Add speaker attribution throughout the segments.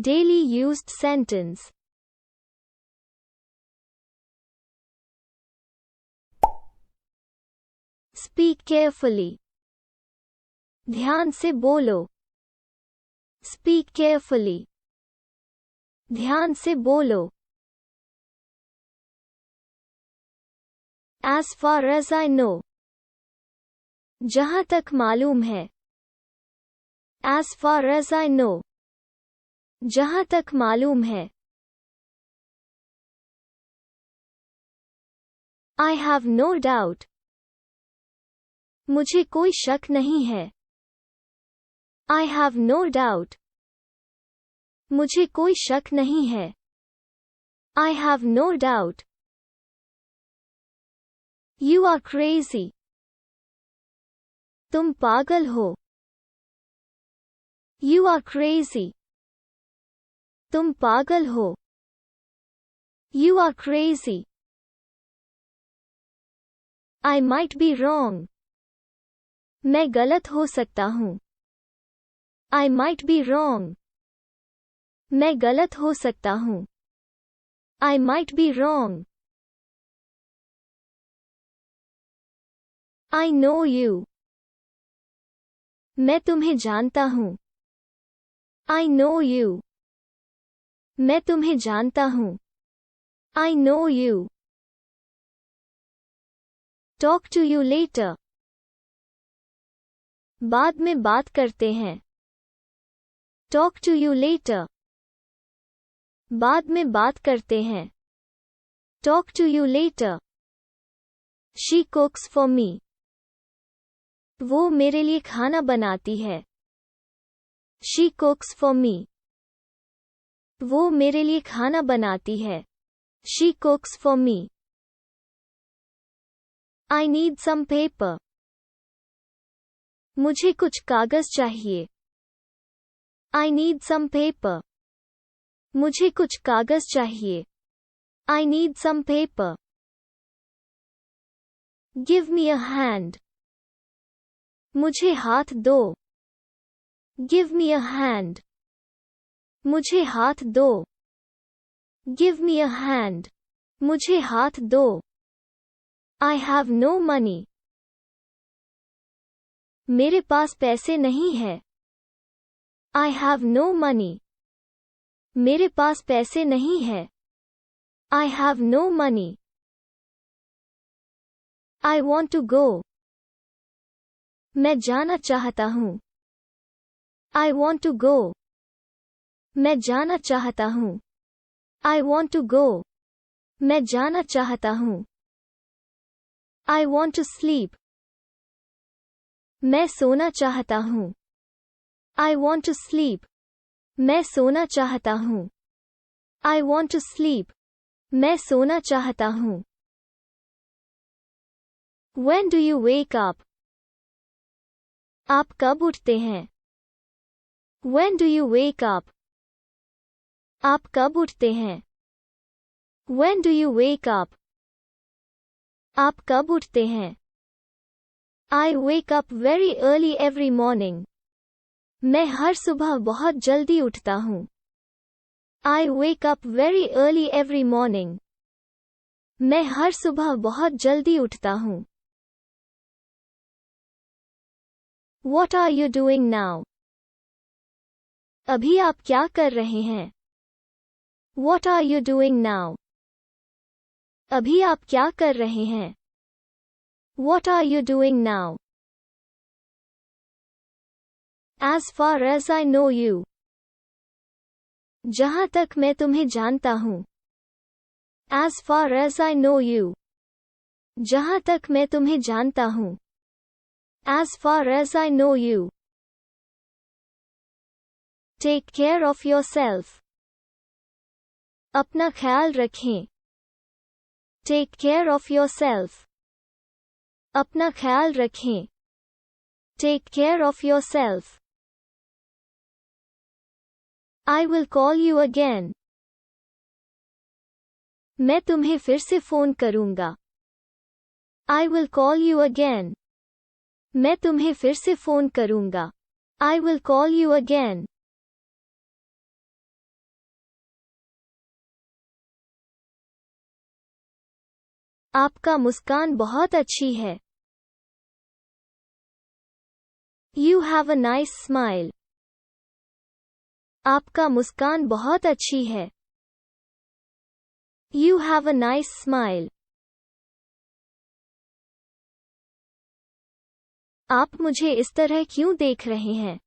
Speaker 1: Daily used sentence. Speak carefully. ध्यान से बोलो. Speak carefully. ध्यान से बोलो. As far as I know. जहाँ तक मालूम है. As far as I know. जहाँ तक मालूम है. I have no doubt. मुझे कोई शक नहीं है. I have no doubt. मुझे कोई शक नहीं है. I have no doubt. You are crazy. तुम पागल हो. You are crazy. तुम पागल हो. You are crazy. I might be wrong. मैं गलत हो सकता हूँ. I might be wrong. मैं गलत हो सकता हूँ. I might be wrong. I know you. मैं तुम्हें जानता हूँ. I know you. मैं तुम्हें जानता हूँ. I know you. Talk to you later. बाद में बात करते हैं. Talk to you later. बाद में बात करते हैं. Talk to you later. She cooks for me. वो मेरे लिए खाना बनाती है. She cooks for me. वो मेरे लिए खाना बनाती है. She cooks for me. I need some paper. मुझे कुछ कागज चाहिए. I need some paper. मुझे कुछ कागज चाहिए. I need some paper. Give me a hand. मुझे हाथ दो. Give me a hand. मुझे हाथ दो. Give me a hand. मुझे हाथ दो. I have no money. मेरे पास पैसे नहीं है. I have no money. मेरे पास पैसे नहीं है. I have no money. I want to go. मैं जाना चाहता हूँ. I want to go. मैं जाना चाहता हूँ. I want to go. मैं जाना चाहता हूँ. I want to sleep. मैं सोना चाहता हूँ. I want to sleep. मैं सोना चाहता हूँ. I want to sleep. मैं सोना चाहता हूँ. When do you wake up? आप कब उठते हैं? When do you wake up? आप कब उठते हैं? When do you wake up? आप कब उठते हैं? I wake up very early every morning. मैं हर सुबह बहुत जल्दी उठता हूँ. I wake up very early every morning. मैं हर सुबह बहुत जल्दी उठता हूँ. What are you doing now? अभी आप क्या कर रहे हैं? What are you doing now? अभी आप क्या कर रहे हैं? What are you doing now? As far as I know you. जहाँ तक मैं तुम्हें जानता हूँ. As far as I know you. जहाँ तक मैं तुम्हें जानता हूँ. As far as I know you. Take care of yourself. अपना ख्याल रखें. Take care of yourself. अपना ख्याल रखें. Take care of yourself. I will call you again. मैं तुम्हें फिर से फोन करूंगा. I will call you again. मैं तुम्हें फिर से फोन करूंगा. I will call you again. आपका मुस्कान बहुत अच्छी है. You have a nice smile. आपका मुस्कान बहुत अच्छी है. You have a nice smile. आप मुझे इस तरह क्यों देख रहे हैं?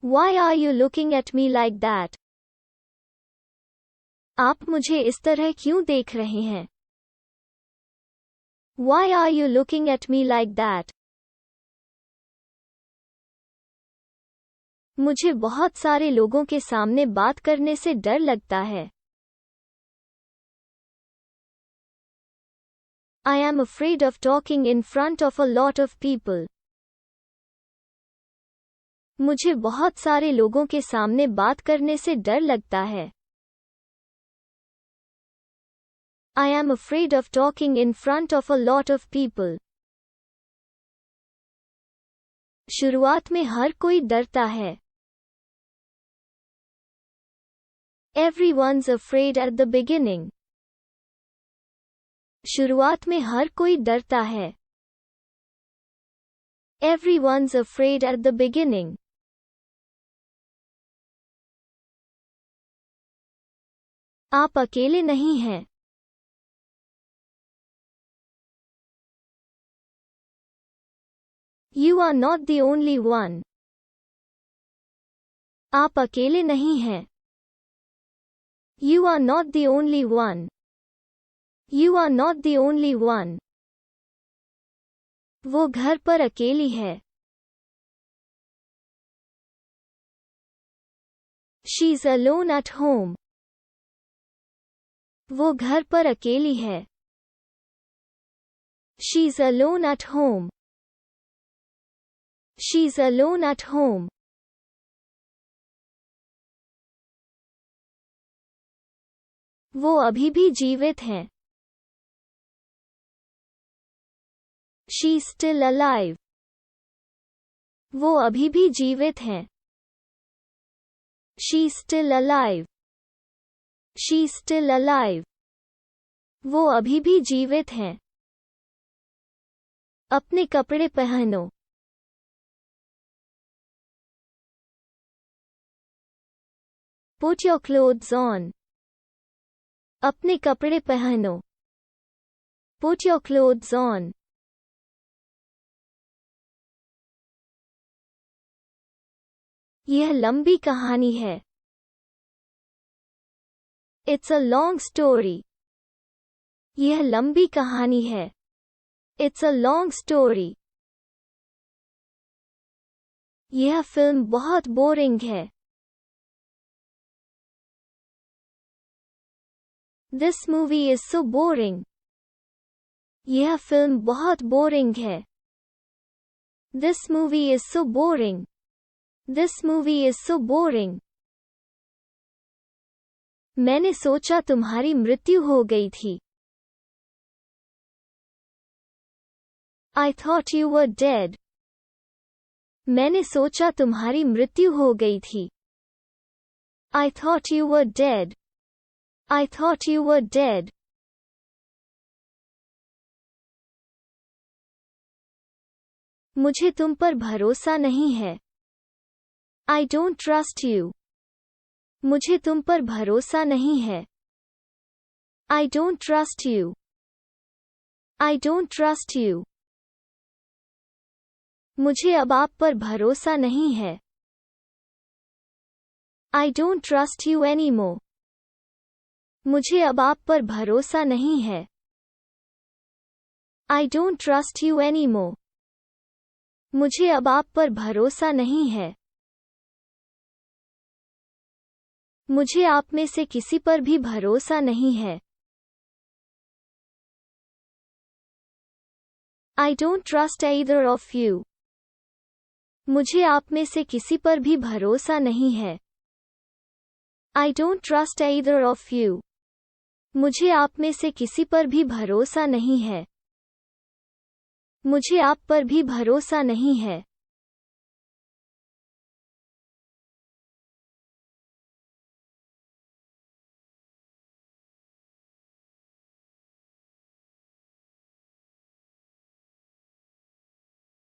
Speaker 1: Why are you looking at me like that? आप मुझे इस तरह क्यों देख रहे हैं? Why are you looking at me like that? मुझे बहुत सारे लोगों के सामने बात करने से डर लगता है. I am afraid of talking in front of a lot of people. मुझे बहुत सारे लोगों के सामने बात करने से डर लगता है. I am afraid of talking in front of a lot of people. शुरुआत में हर कोई डरता है. Everyone's afraid at the beginning. शुरुआत में हर कोई डरता है. Everyone's afraid at the beginning. आप अकेले नहीं हैं. You are not the only one. आप अकेले नहीं हैं. You are not the only one. You are not the only one. वो घर पर अकेली है. She's alone at home. वो घर पर अकेली है. She's alone at home. She's alone at home. वो अभी भी जीवित हैं. She's still alive. वो अभी भी जीवित हैं. She's still alive. She's still alive. वो अभी भी जीवित हैं. अपने कपड़े पहनो. Put your clothes on. अपने कपड़े पहनो. Put your clothes on. यह लंबी कहानी है. It's a long story. यह लंबी कहानी है. It's a long story. यह फिल्म बहुत बोरिंग है. This movie is so boring. यह फिल्म बहुत बोरिंग है. This movie is so boring. This movie is so boring. मैंने सोचा तुम्हारी मृत्यु हो गई थी. I thought you were dead. मैंने सोचा तुम्हारी मृत्यु हो गई थी. I thought you were dead. I thought you were dead. मुझे तुम पर भरोसा नहीं है. I don't trust you. मुझे तुम पर भरोसा नहीं है. I don't trust you. I don't trust you. मुझे अब आप पर भरोसा नहीं है. I don't trust you anymore. मुझे अब आप पर भरोसा नहीं है. I don't trust you anymore. मुझे अब आप पर भरोसा नहीं है. मुझे आप में से किसी पर भी भरोसा नहीं है. I don't trust either of you. मुझे आप में से किसी पर भी भरोसा नहीं है. I don't trust either of you. मुझे आप में से किसी पर भी भरोसा नहीं है. मुझे आप पर भी भरोसा नहीं है.